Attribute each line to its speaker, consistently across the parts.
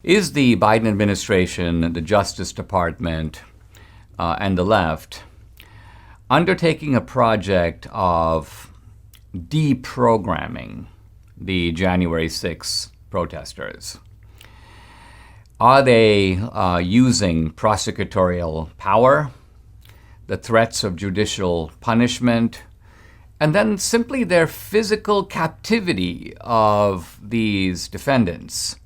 Speaker 1: Is the Biden administration, the Justice Department, and the left undertaking a project of deprogramming the January 6 protesters? Are they using prosecutorial power, the threats of judicial punishment, and then simply their physical captivity of these defendants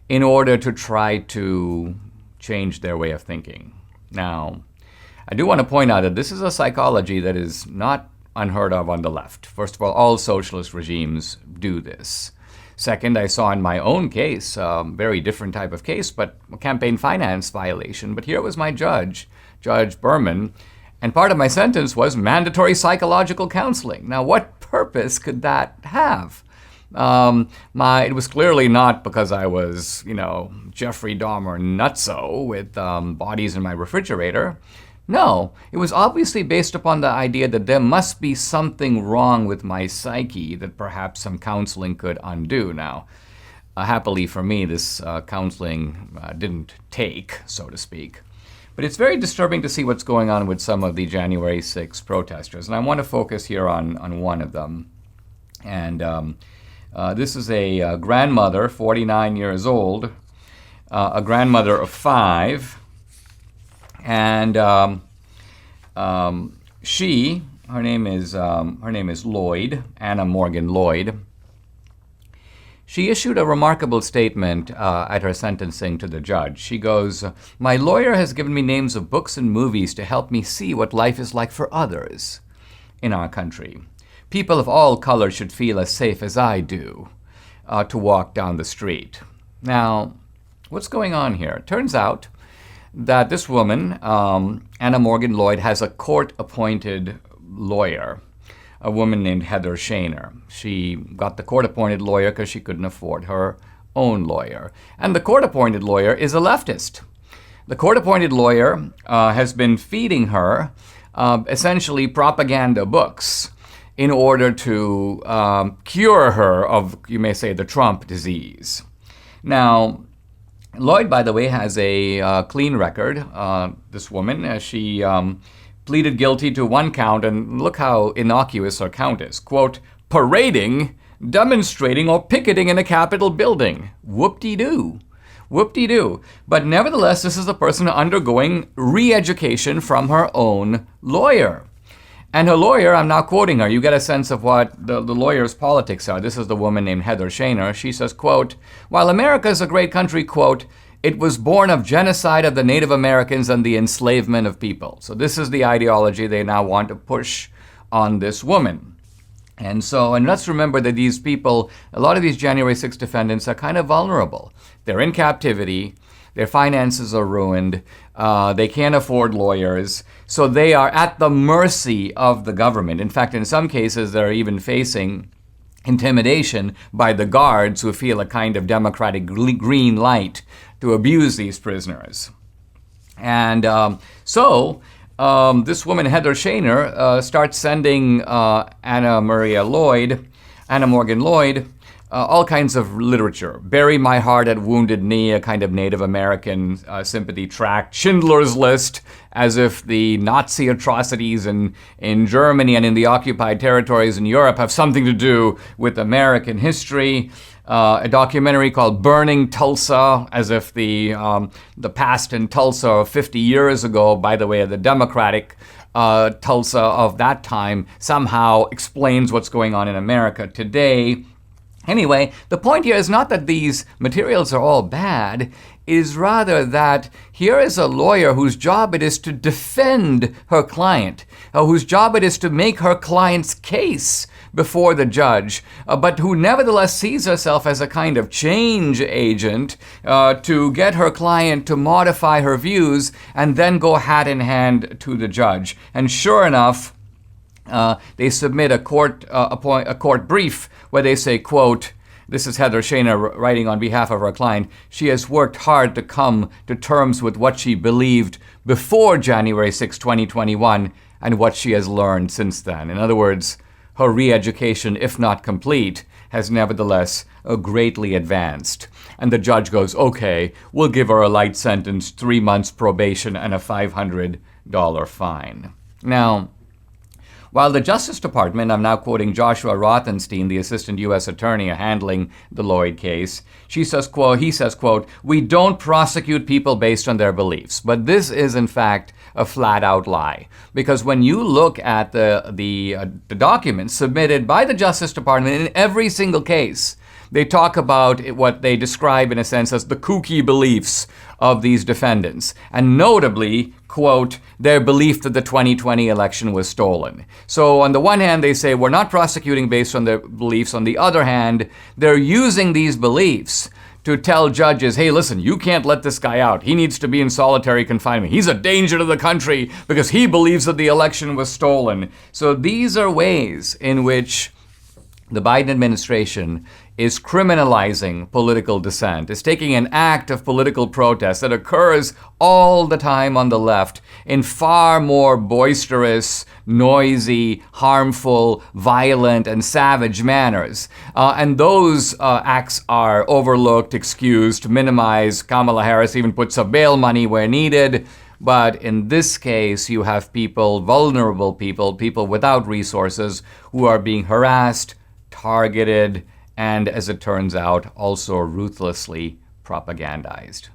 Speaker 1: in order to try to change their way of thinking? Now, I do want to point out that this is a psychology that is not unheard of on the left. First of all socialist regimes do this. Second, I saw in my own case, a very different type of case, but a campaign finance violation. But here was my judge, Judge Berman, and part of my sentence was mandatory psychological counseling. Now, what purpose could that have? It was clearly not because I was, Jeffrey Dahmer nutso with bodies in my refrigerator. No, it was obviously based upon the idea that there must be something wrong with my psyche that perhaps some counseling could undo. Now, happily for me, this counseling didn't take, so to speak. But it's very disturbing to see what's going on with some of the January 6 protesters. And I want to focus here on one of them. And this is a grandmother, 49 years old, a grandmother of 5. And her name is Lloyd, Anna Morgan-Lloyd. She issued a remarkable statement at her sentencing to the judge. She goes, "My lawyer has given me names of books and movies to help me see what life is like for others in our country. People of all colors should feel as safe as I do to walk down the street." Now, what's going on here? It turns out that this woman, Anna Morgan-Lloyd, has a court-appointed lawyer, a woman named Heather Shaner. She got the court-appointed lawyer because she couldn't afford her own lawyer. And the court-appointed lawyer is a leftist. The court-appointed lawyer has been feeding her essentially propaganda books in order to cure her of, you may say, the Trump disease. Now, Lloyd, by the way, has a clean record. This woman, she pleaded guilty to one count, and look how innocuous her count is. Quote, parading, demonstrating, or picketing in a Capitol building. Whoop-de-doo. Whoop-de-doo. But nevertheless, this is a person undergoing re-education from her own lawyer. And her lawyer, I'm now quoting her, you get a sense of what the lawyer's politics are. This is the woman named Heather Shaner. She says, quote, "While America is a great country, quote, it was born of genocide of the Native Americans and the enslavement of people." So this is the ideology they now want to push on this woman. And let's remember that these people, a lot of these January 6 defendants are kind of vulnerable. They're in captivity. Their finances are ruined. They can't afford lawyers. So they are at the mercy of the government. In fact, in some cases, they're even facing intimidation by the guards who feel a kind of democratic green light to abuse these prisoners. And this woman, Heather Shaner, starts sending Anna Morgan-Lloyd, all kinds of literature. "Bury My Heart at Wounded Knee," a kind of Native American sympathy tract. "Schindler's List," as if the Nazi atrocities in Germany and in the occupied territories in Europe have something to do with American history. A documentary called "Burning Tulsa," as if the past in Tulsa 50 years ago, by the way, the Democratic Tulsa of that time, somehow explains what's going on in America today. Anyway, the point here is not that these materials are all bad, it is rather that here is a lawyer whose job it is to defend her client, whose job it is to make her client's case before the judge, but who nevertheless sees herself as a kind of change agent to get her client to modify her views and then go hat in hand to the judge. And sure enough, they submit a court brief where they say, quote, this is Heather Shaner writing on behalf of her client, "She has worked hard to come to terms with what she believed before January 6, 2021, and what she has learned since then." In other words, her re-education, if not complete, has nevertheless greatly advanced. and the judge goes, okay, we'll give her a light sentence, 3 months probation and a $500 fine. Now, while the Justice Department, I'm now quoting Joshua Rothenstein, the assistant U.S. attorney handling the Lloyd case, he says, quote, we don't prosecute people based on their beliefs. But this is, in fact, a flat-out lie. Because when you look at the documents submitted by the Justice Department in every single case, they talk about what they describe, in a sense, as the kooky beliefs of these defendants. And notably, quote, their belief that the 2020 election was stolen. So on the one hand, they say we're not prosecuting based on their beliefs. On the other hand, they're using these beliefs to tell judges, hey, listen, you can't let this guy out. He needs to be in solitary confinement. He's a danger to the country because he believes that the election was stolen. So these are ways in which the Biden administration is criminalizing political dissent, is taking an act of political protest that occurs all the time on the left in far more boisterous, noisy, harmful, violent, and savage manners. And those acts are overlooked, excused, minimized. Kamala Harris even puts up bail money where needed. But in this case, you have people, vulnerable people, people without resources, who are being harassed, targeted, and as it turns out, also ruthlessly propagandized.